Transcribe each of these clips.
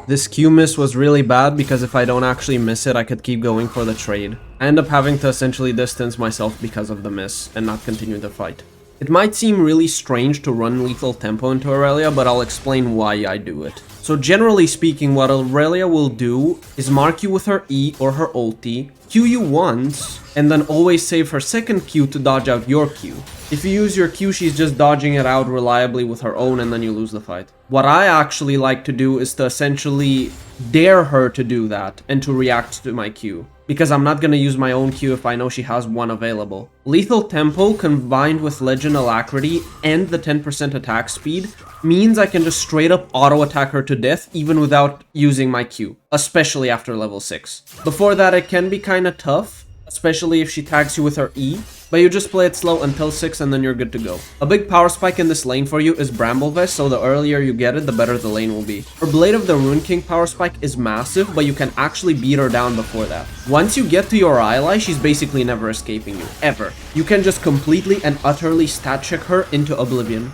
This Q miss was really bad because if I don't actually miss it, I could keep going for the trade. I end up having to essentially distance myself because of the miss and not continue the fight. It might seem really strange to run lethal tempo into Irelia, but I'll explain why I do it. So generally speaking, what Irelia will do is mark you with her E or her ulti, Q you once, and then always save her second Q to dodge out your Q. If you use your Q, she's just dodging it out reliably with her own and then you lose the fight. What I actually like to do is to essentially dare her to do that and to react to my Q, because I'm not going to use my own Q if I know she has one available. Lethal tempo combined with legend alacrity and the 10% attack speed means I can just straight up auto attack her to death even without using my Q, especially after level 6. Before that it can be kinda tough, especially if she tags you with her E, but you just play it slow until 6 and then you're good to go. A big power spike in this lane for you is Bramble Vest, so the earlier you get it, the better the lane will be. Her Blade of the Rune King power spike is massive, but you can actually beat her down before that. Once you get to your Irelia, she's basically never escaping you, ever. You can just completely and utterly stat check her into oblivion.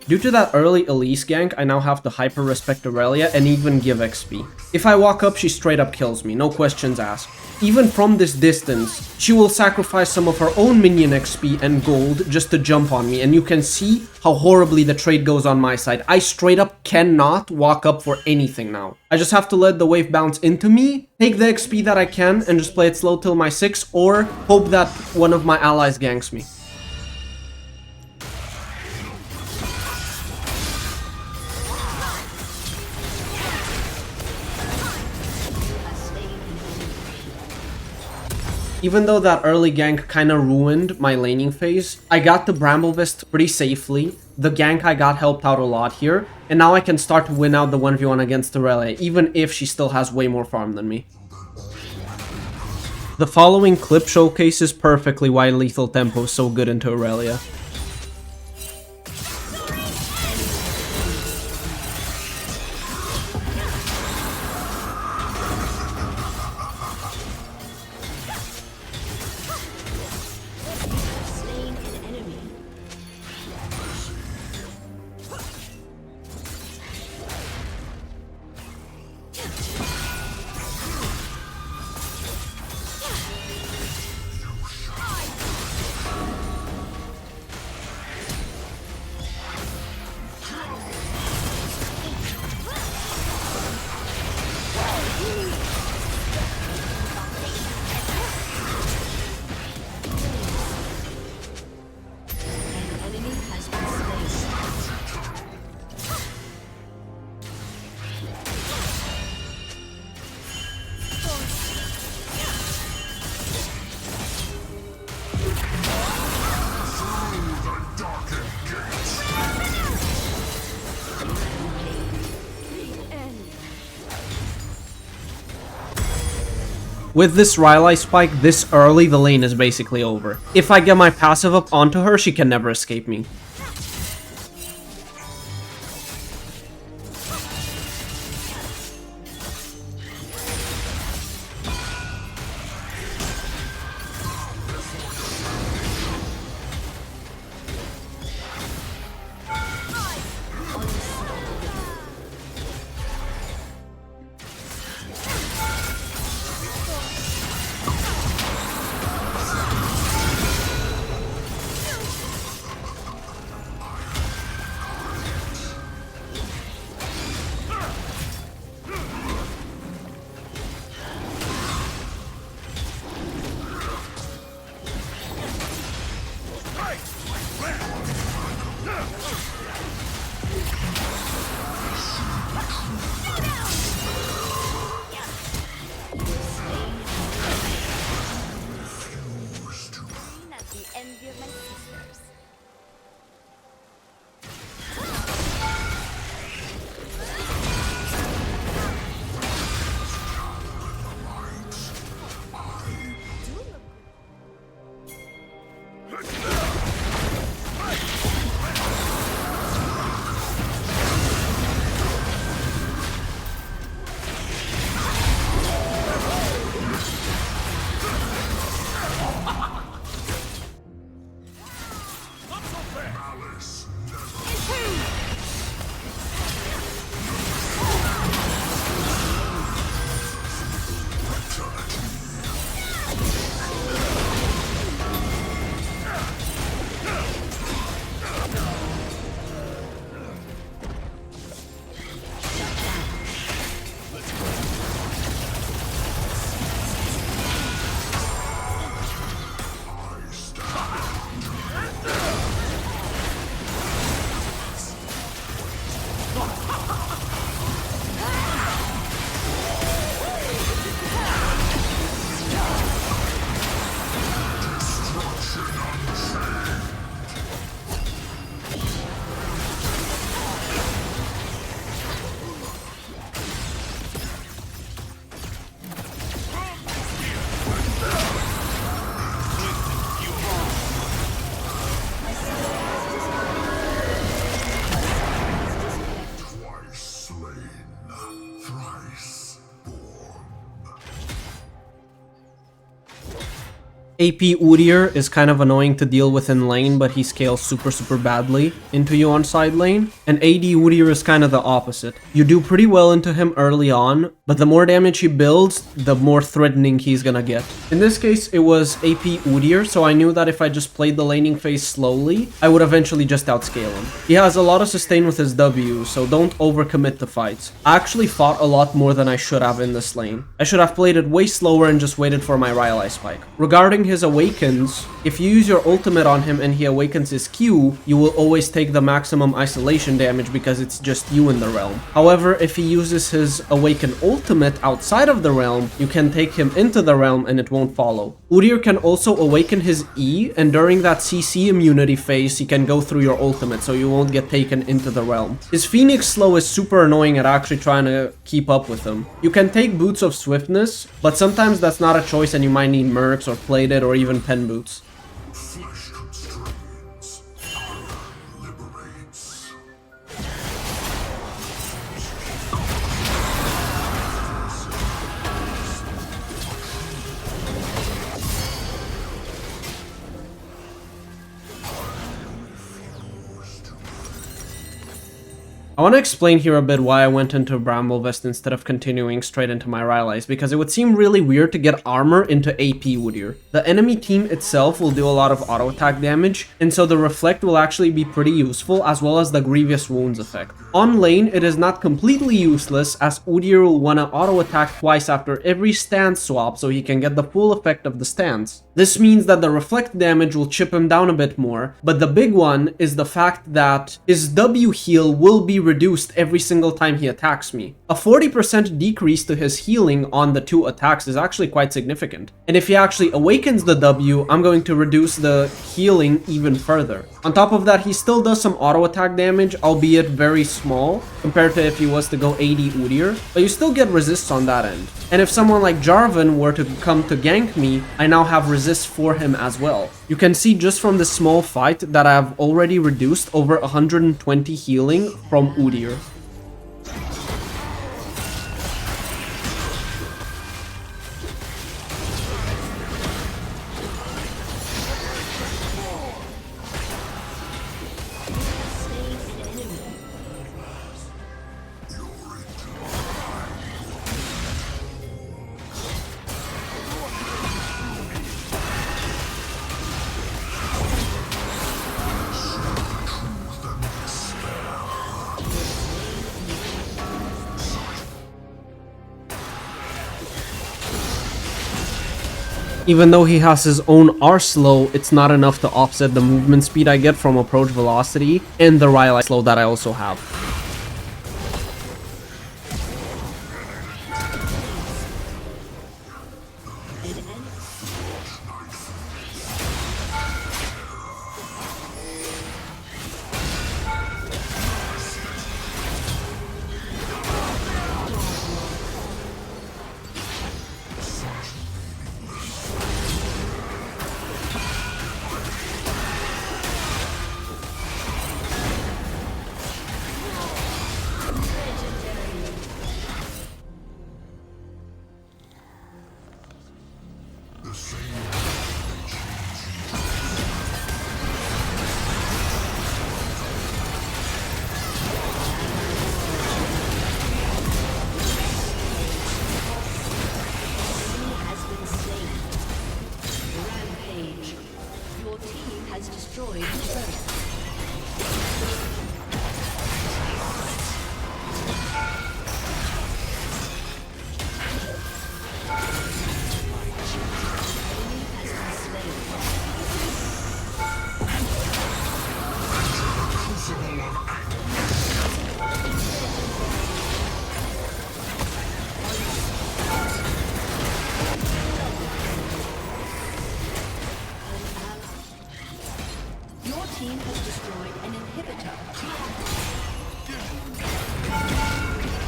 Due to that early Elise gank, I now have to hyper respect Irelia and even give XP. If I walk up, she straight up kills me, no questions asked. Even from this distance, she will sacrifice some of her own minion XP and gold just to jump on me, and you can see how horribly the trade goes on my side. I straight up cannot walk up for anything now. I just have to let the wave bounce into me, take the XP that I can, and just play it slow till my 6, or hope that one of my allies ganks me. Even though that early gank kinda ruined my laning phase, I got the Bramble Vest pretty safely. The gank I got helped out a lot here, and now I can start to win out the 1v1 against Irelia, even if she still has way more farm than me. The following clip showcases perfectly why lethal tempo is so good into Irelia. With this Irelia spike this early, the lane is basically over. If I get my passive up onto her, she can never escape me. AP Udyr is kind of annoying to deal with in lane, but he scales super badly into you on side lane. And AD Udyr is kind of the opposite. You do pretty well into him early on, but the more damage he builds, the more threatening he's gonna get. In this case, it was AP Udyr, so I knew that if I just played the laning phase slowly, I would eventually just outscale him. He has a lot of sustain with his W, so don't overcommit to fights. I actually fought a lot more than I should have in this lane. I should have played it way slower and just waited for my Irelia spike. Regarding his awakens, if you use your ultimate on him and he awakens his Q, you will always take the maximum isolation damage because it's just you in the realm. However, if he uses his awaken ultimate outside of the realm, you can take him into the realm and it won't follow. Udyr can also awaken his E, and during that CC immunity phase, he can go through your ultimate so you won't get taken into the realm. His Phoenix slow is super annoying at actually trying to keep up with him. You can take boots of swiftness, but sometimes that's not a choice and you might need mercs or plated or even pen boots. Flesh constrains, power liberates. I want to explain here a bit why I went into Bramble Vest instead of continuing straight into my Irelia, because it would seem really weird to get armor into AP Udyr. The enemy team itself will do a lot of auto attack damage, and so the Reflect will actually be pretty useful, as well as the Grievous Wounds effect. On lane, it is not completely useless, as Udyr will want to auto attack twice after every stance swap so he can get the full effect of the stance. This means that the Reflect damage will chip him down a bit more, but the big one is the fact that his W heal will be reduced every single time he attacks me. A 40% decrease to his healing on the 2 attacks is actually quite significant. And if he actually awakens the W, I'm going to reduce the healing even further. On top of that, he still does some auto attack damage, albeit very small, compared to if he was to go AD Udyr, but you still get resists on that end. And if someone like Jarvan were to come to gank me, I now have resist for him as well. You can see just from this small fight that I have already reduced over 120 healing from Udyr. Even though he has his own R slow, it's not enough to offset the movement speed I get from approach velocity and the Irelia slow that I also have.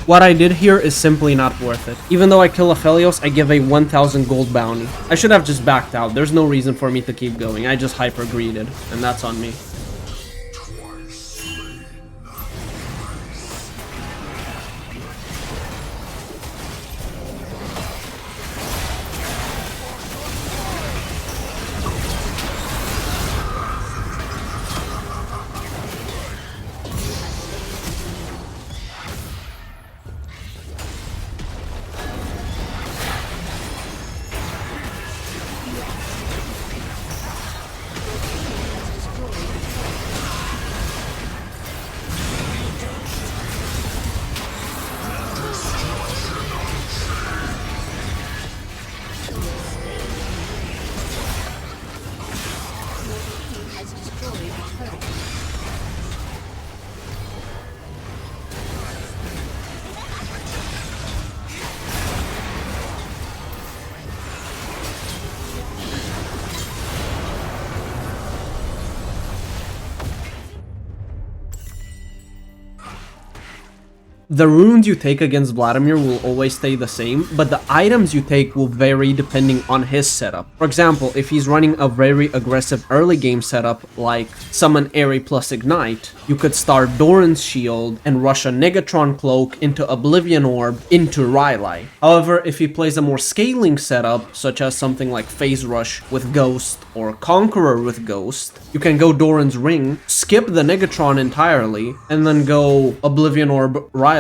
What I did here is simply not worth it. Even though I kill Aphelios, I give a 1000 gold bounty. I should have just backed out. There's no reason for me to keep going. I just hyper greeded, and that's on me. The runes you take against Vladimir will always stay the same, but the items you take will vary depending on his setup. For example, if he's running a very aggressive early game setup like Summon Aerie plus Ignite, you could start Doran's Shield and rush a Negatron Cloak into Oblivion Orb into Irelia. However, if he plays a more scaling setup, such as something like Phase Rush with Ghost or Conqueror with Ghost, you can go Doran's Ring, skip the Negatron entirely, and then go Oblivion Orb Irelia,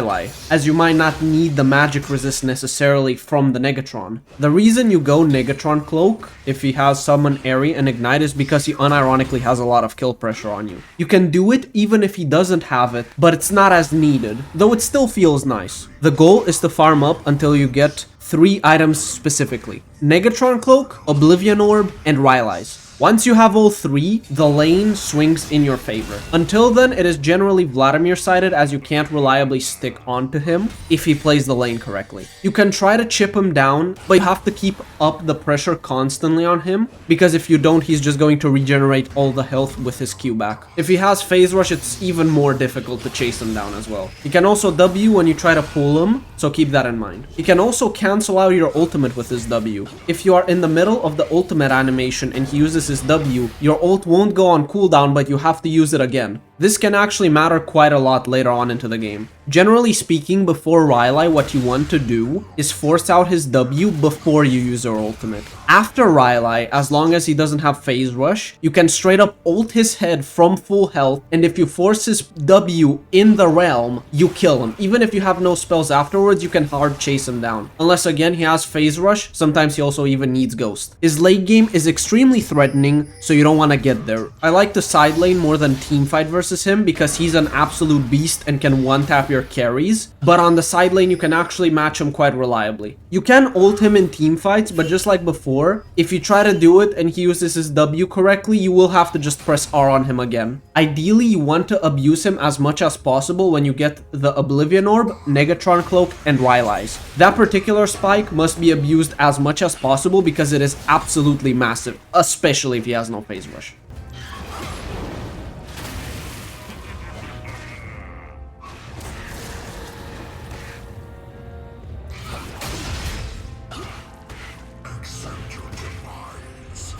as you might not need the magic resist necessarily from the Negatron. The reason you go Negatron Cloak if he has Summon Aerie and Ignite is because he unironically has a lot of kill pressure on you. You can do it even if he doesn't have it, but it's not as needed, though it still feels nice. The goal is to farm up until you get 3 items specifically: Negatron Cloak, Oblivion Orb, and Irelia. Once you have all 3, the lane swings in your favor. Until then, it is generally Vladimir sided, as you can't reliably stick onto him if he plays the lane correctly. You can try to chip him down, but you have to keep up the pressure constantly on him, because if you don't, he's just going to regenerate all the health with his Q back. If he has Phase Rush, it's even more difficult to chase him down as well. He can also W when you try to pull him, so keep that in mind. He can also cancel out your ultimate with his W. If you are in the middle of the ultimate animation and he uses his W, your ult won't go on cooldown, but you have to use it again. This can actually matter quite a lot later on into the game. Generally speaking, before Irelia, what you want to do is force out his W before you use your ultimate. After Irelia, as long as he doesn't have Phase Rush, you can straight up ult his head from full health, and if you force his W in the realm, you kill him. Even if you have no spells afterwards, you can hard chase him down. Unless again he has Phase Rush, sometimes he also even needs Ghost. His late game is extremely threatening, so you don't want to get there. I like the side lane more than teamfight versus him because he's an absolute beast and can one-tap your carries, but on the side lane you can actually match him quite reliably. You can ult him in teamfights, but just like before, if you try to do it and he uses his W correctly, you will have to just press R on him again. Ideally, you want to abuse him as much as possible when you get the Oblivion Orb, Negatron Cloak, and Irelia. That particular spike must be abused as much as possible because it is absolutely massive, especially if he has no Phase Rush. Accept your demise.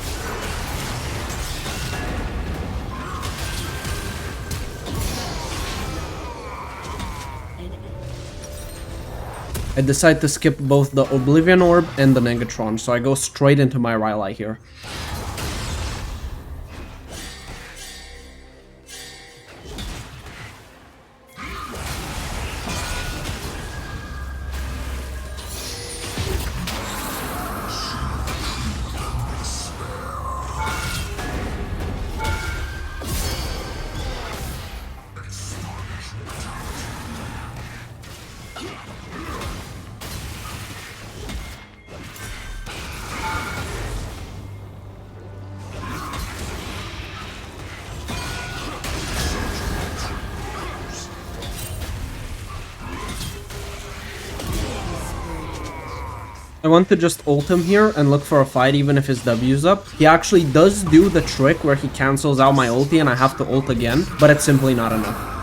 I decide to skip both the Oblivion Orb and the Negatron, so I go straight into my Irelia here. I want to just ult him here and look for a fight even if his W's up. He actually does do the trick where he cancels out my ulti and I have to ult again, but it's simply not enough.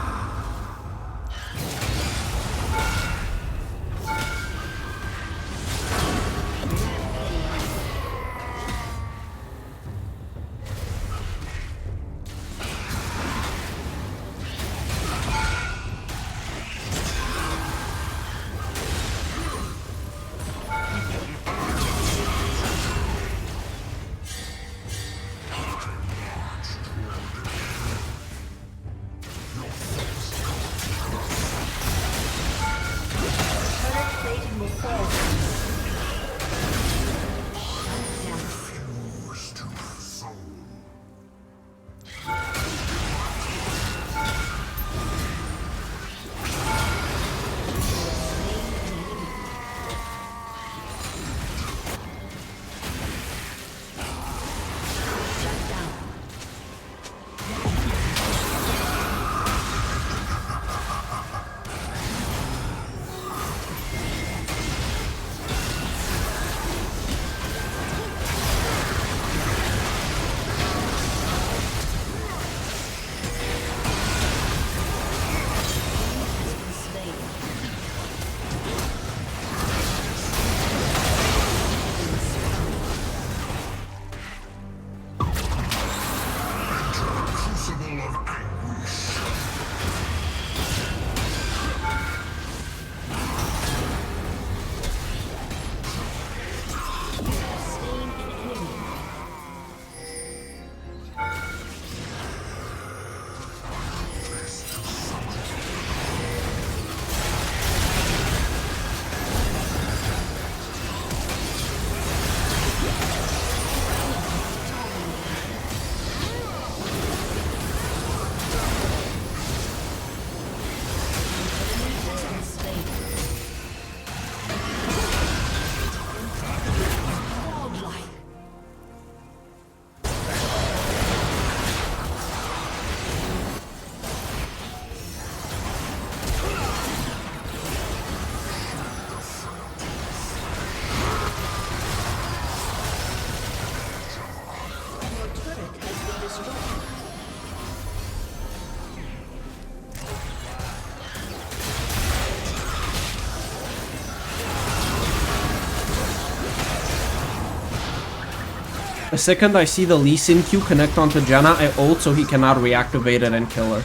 The second I see the Lee Sin Q connect onto Janna, I ult so he cannot reactivate it and kill her.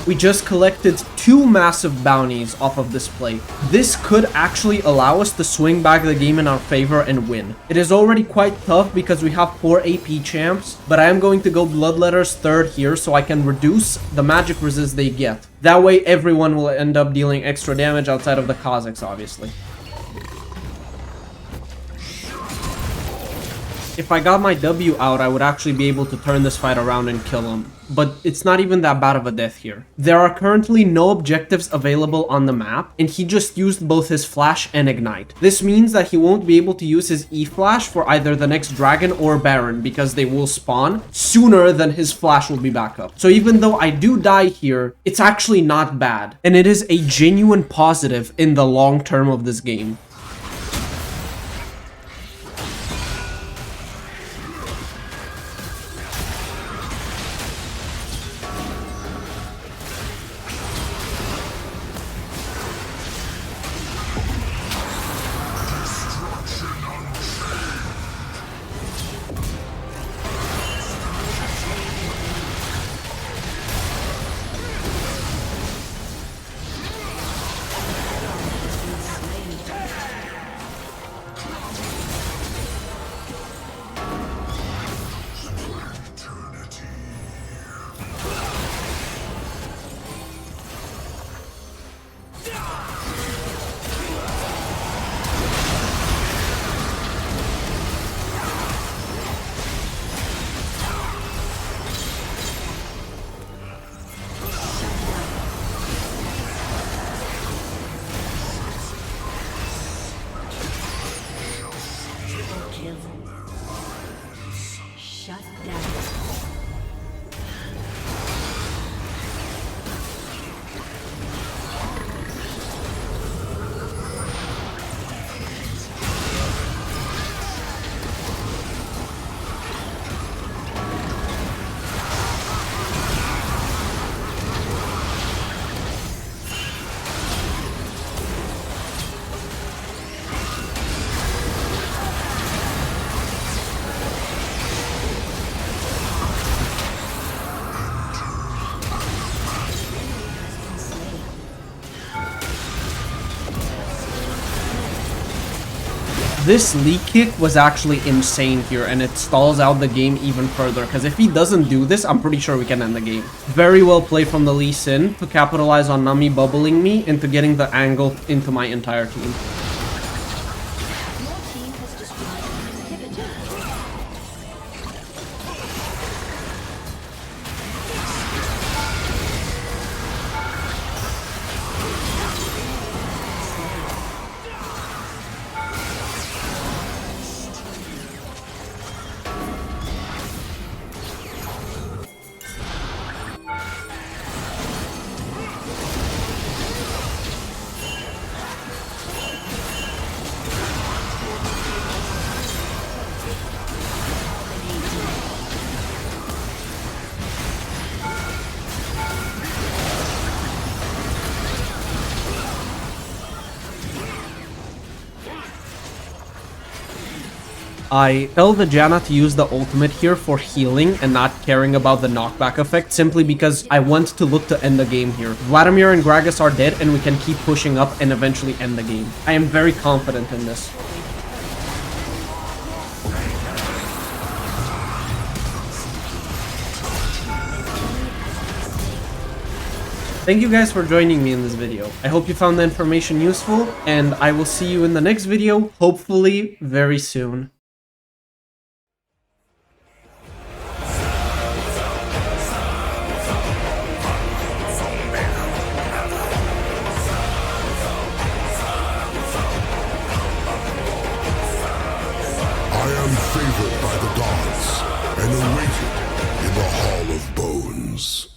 We just collected 2 massive bounties off of this play. This could actually allow us to swing back the game in our favor and win. It is already quite tough because we have 4 AP champs, but I am going to go Bloodletter's third here so I can reduce the magic resist they get. That way everyone will end up dealing extra damage outside of the Kazakhs, obviously. If I got my W out, I would actually be able to turn this fight around and kill him. But it's not even that bad of a death here. There are currently no objectives available on the map, and he just used both his flash and ignite. This means that he won't be able to use his E-flash for either the next dragon or baron, because they will spawn sooner than his flash will be back up. So even though I do die here, it's actually not bad. And it is a genuine positive in the long term of this game. This lead kick was actually insane here, and it stalls out the game even further, because if he doesn't do this, I'm pretty sure we can end the game. Very well played from the Lee Sin to capitalize on Nami bubbling me into getting the angle into my entire team. I tell the Janna to use the ultimate here for healing and not caring about the knockback effect, simply because I want to look to end the game here. Vladimir and Gragas are dead, and we can keep pushing up and eventually end the game. I am very confident in this. Thank you guys for joining me in this video. I hope you found the information useful, and I will see you in the next video, hopefully very soon. Favored by the gods and awaited in the Hall of Bones.